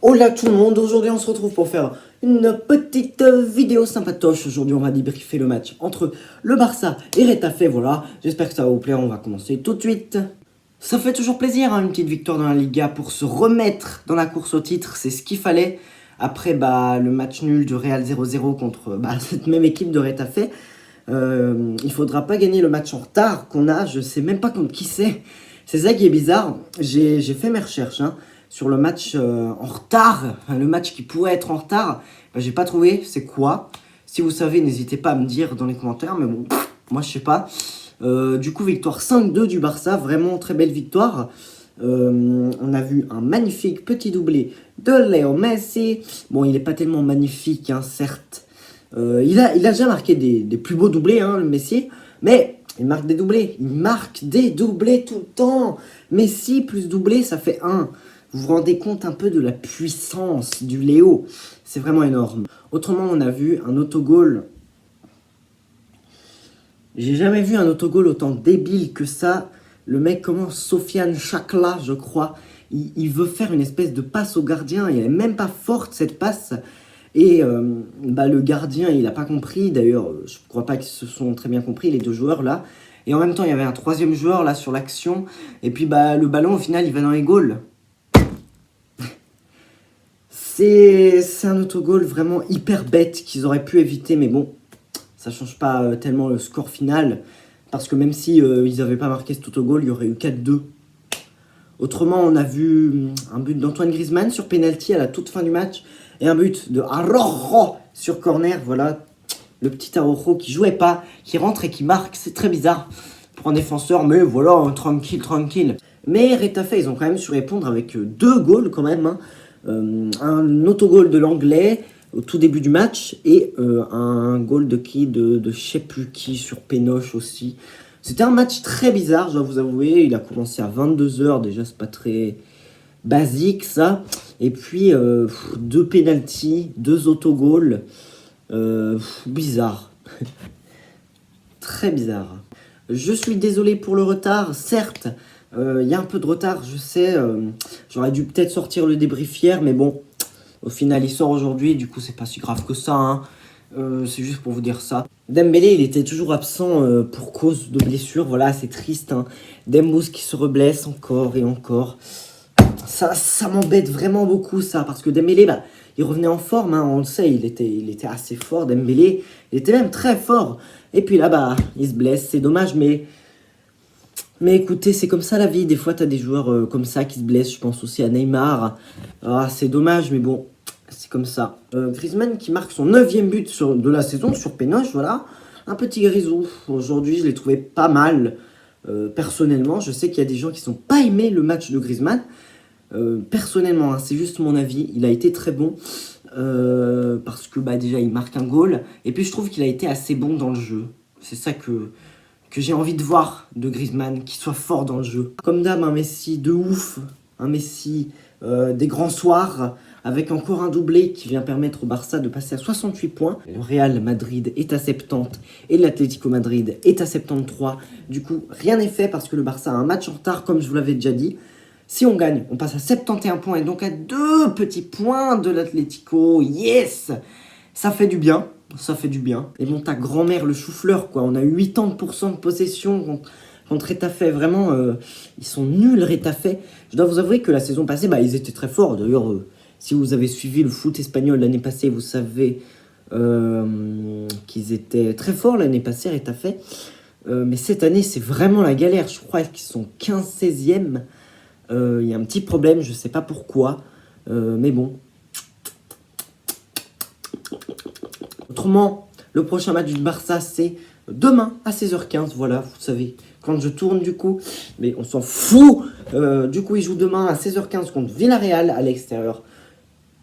Hola tout le monde, aujourd'hui on se retrouve pour faire une petite vidéo sympatoche. Aujourd'hui on va débriefer le match entre le Barça et Retafe, voilà. J'espère que ça va vous plaire, on va commencer tout de suite. Ça fait toujours plaisir, hein, une petite victoire dans la Liga pour se remettre dans la course au titre, c'est ce qu'il fallait. Après le match nul du Real 0-0 contre cette même équipe de Retafe. Il faudra pas gagner le match en retard qu'on a, je sais même pas contre qui c'est. C'est ça qui est bizarre, j'ai fait mes recherches, hein. Sur le match en retard, le match qui pourrait être en retard, j'ai pas trouvé c'est quoi. Si vous savez, n'hésitez pas à me dire dans les commentaires, mais bon, moi je sais pas. Du coup, victoire 5-2 du Barça, vraiment très belle victoire. On a vu un magnifique petit doublé de Léo Messi. Bon, il est pas tellement magnifique, hein, certes. Il a déjà marqué des plus beaux doublés, hein, le Messi, mais il marque des doublés. Il marque des doublés tout le temps. Messi plus doublé, ça fait 1. Vous vous rendez compte un peu de la puissance du Léo. C'est vraiment énorme. Autrement, on a vu un autogol. J'ai jamais vu un autogol autant débile que ça. Le mec commence, Sofiane Chakla, je crois. Il veut faire une espèce de passe au gardien. Elle est même pas forte, cette passe. Et le gardien, il n'a pas compris. D'ailleurs, je ne crois pas qu'ils se sont très bien compris, les deux joueurs là. Et en même temps, il y avait un troisième joueur là sur l'action. Et puis le ballon, au final, il va dans les goals. C'est un autogol vraiment hyper bête qu'ils auraient pu éviter, mais bon, ça change pas tellement le score final, parce que même si ils n'avaient pas marqué cet autogol, il y aurait eu 4-2. Autrement, on a vu un but d'Antoine Griezmann sur penalty à la toute fin du match, et un but de Araujo sur corner, voilà, le petit Araujo qui jouait pas, qui rentre et qui marque, c'est très bizarre pour un défenseur, mais voilà, tranquille. Mais Retafe, ils ont quand même su répondre avec 2 goals quand même, hein. Un autogol de l'anglais au tout début du match et un goal de je sais plus qui sur Pénoche aussi. C'était un match très bizarre, je dois vous avouer. Il a commencé à 22h, déjà c'est pas très basique ça. Et puis 2 pénaltys, 2 autogols, bizarre. Très bizarre. Je suis désolé pour le retard, certes. Il y a un peu de retard, je sais. J'aurais dû peut-être sortir le débrief hier, mais bon, au final, il sort aujourd'hui. Du coup, c'est pas si grave que ça, hein. C'est juste pour vous dire ça. Dembélé, il était toujours absent pour cause de blessure. Voilà, c'est triste, hein. Dembous qui se reblesse encore et encore. Ça m'embête vraiment beaucoup, ça. Parce que Dembélé, il revenait en forme, hein, on le sait. Il était assez fort, Dembélé. Il était même très fort. Et puis là, il se blesse. C'est dommage, mais écoutez, c'est comme ça la vie. Des fois, t'as des joueurs comme ça qui se blessent. Je pense aussi à Neymar. Ah, c'est dommage, mais bon, c'est comme ça. Griezmann qui marque son 9e but de la saison sur Pénoche, voilà. Un petit grisou. Aujourd'hui, je l'ai trouvé pas mal. Personnellement, je sais qu'il y a des gens qui n'ont pas aimé le match de Griezmann. Personnellement, hein, c'est juste mon avis. Il a été très bon. Parce que déjà, il marque un goal. Et puis, je trouve qu'il a été assez bon dans le jeu. C'est ça que j'ai envie de voir de Griezmann, qui soit fort dans le jeu. Comme d'hab, un Messi de ouf, un Messi des grands soirs, avec encore un doublé qui vient permettre au Barça de passer à 68 points. Le Real Madrid est à 70 et l'Atlético Madrid est à 73. Du coup, rien n'est fait parce que le Barça a un match en retard, comme je vous l'avais déjà dit. Si on gagne, on passe à 71 points et donc à 2 petits points de l'Atlético. Yes! Ça fait du bien. Ça fait du bien. Et bon, ta grand-mère, le chou-fleur, quoi. On a eu 80% de possession contre Retafe. Vraiment, ils sont nuls, Retafe. Je dois vous avouer que la saison passée, ils étaient très forts. D'ailleurs, si vous avez suivi le foot espagnol l'année passée, vous savez qu'ils étaient très forts l'année passée, Retafe. Mais cette année, c'est vraiment la galère. Je crois qu'ils sont 15-16e. Il y a un petit problème, je sais pas pourquoi. Mais bon. Autrement, le prochain match du Barça, c'est demain à 16h15. Voilà, vous savez, quand je tourne du coup. Mais on s'en fout. Du coup, il joue demain à 16h15 contre Villarreal à l'extérieur.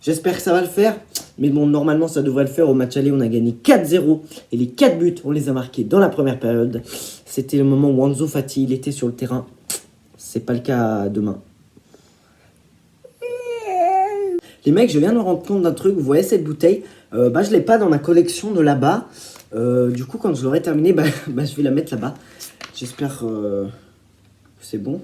J'espère que ça va le faire. Mais bon, normalement, ça devrait le faire. Au match aller, on a gagné 4-0. Et les 4 buts, on les a marqués dans la première période. C'était le moment où Ansu Fati, il était sur le terrain. C'est pas le cas demain. Les mecs, je viens de me rendre compte d'un truc. Vous voyez cette bouteille, je l'ai pas dans ma collection de là-bas. Du coup, quand je l'aurai terminée, je vais la mettre là-bas. J'espère que c'est bon.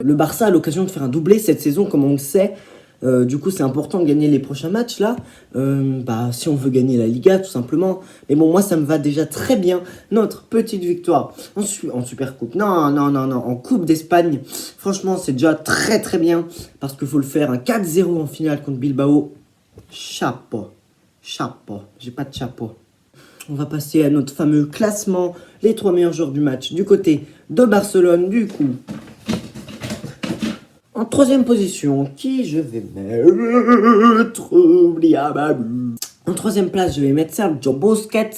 le Barça a l'occasion de faire un doublé cette saison, comme on le sait. Du coup, c'est important de gagner les prochains matchs, là. Si on veut gagner la Liga, tout simplement. Mais bon, moi, ça me va déjà très bien. Notre petite victoire en Supercoupe. Non, non, non, non. En Coupe d'Espagne. Franchement, c'est déjà très, très bien. Parce qu'il faut le faire. Un 4-0 en finale contre Bilbao. Chapeau. Chapeau. J'ai pas de chapeau. On va passer à notre fameux classement. Les 3 meilleurs joueurs du match. Du côté de Barcelone, du coup... En 3e position, qui je vais mettre? En 3e place, je vais mettre Sergio Busquets,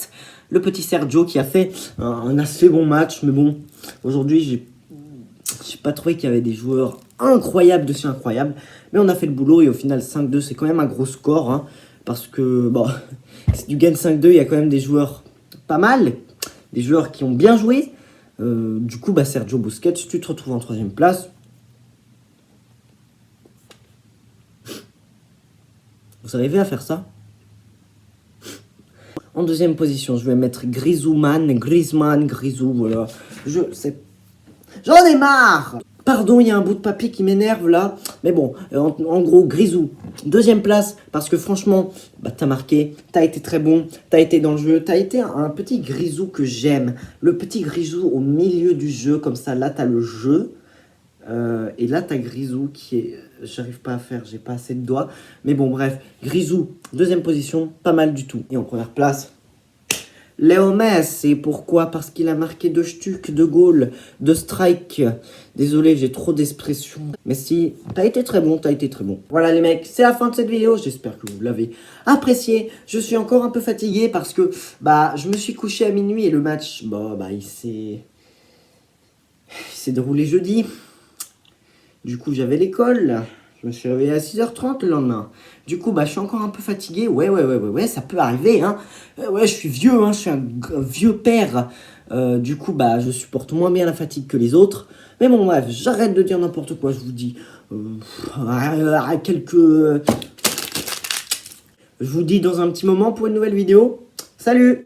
le petit Sergio qui a fait un assez bon match. Mais bon, aujourd'hui, j'ai pas trouvé qu'il y avait des joueurs incroyables de chez incroyables. Mais on a fait le boulot et au final, 5-2, c'est quand même un gros score. Hein, parce que, bon, si tu gagnes 5-2, il y a quand même des joueurs pas mal. Des joueurs qui ont bien joué. Du coup, Sergio Busquets, tu te retrouves en 3e place. Vous arrivez à faire ça? En 2e position, je vais mettre Griezmann, Grisou, voilà. J'en ai marre! Pardon, il y a un bout de papier qui m'énerve là. Mais bon, en gros, Grisou. 2e place, parce que franchement, t'as marqué, t'as été très bon, t'as été dans le jeu, t'as été un petit Grisou que j'aime. Le petit Grisou au milieu du jeu, comme ça, là, t'as le jeu. Et là, t'as Grisou qui est... J'arrive pas à faire, j'ai pas assez de doigts. Mais bon, bref. Grisou, 2e position, pas mal du tout. Et en 1re place, Léo Messi. Pourquoi? Parce qu'il a marqué 2 stucs, 2 goals, 2 strikes. Désolé, j'ai trop d'expression. Messi, t'as été très bon, t'as été très bon. Voilà les mecs, c'est la fin de cette vidéo. J'espère que vous l'avez apprécié. Je suis encore un peu fatigué parce que je me suis couché à minuit et le match, il s'est déroulé jeudi. Du coup, j'avais l'école. Je me suis réveillé à 6h30 le lendemain. Du coup, je suis encore un peu fatigué. Ouais, ça peut arriver, hein. Ouais, je suis vieux, hein. Je suis un vieux père. Du coup, je supporte moins bien la fatigue que les autres. Mais bon, bref, j'arrête de dire n'importe quoi. Je vous dis Je vous dis dans un petit moment pour une nouvelle vidéo. Salut!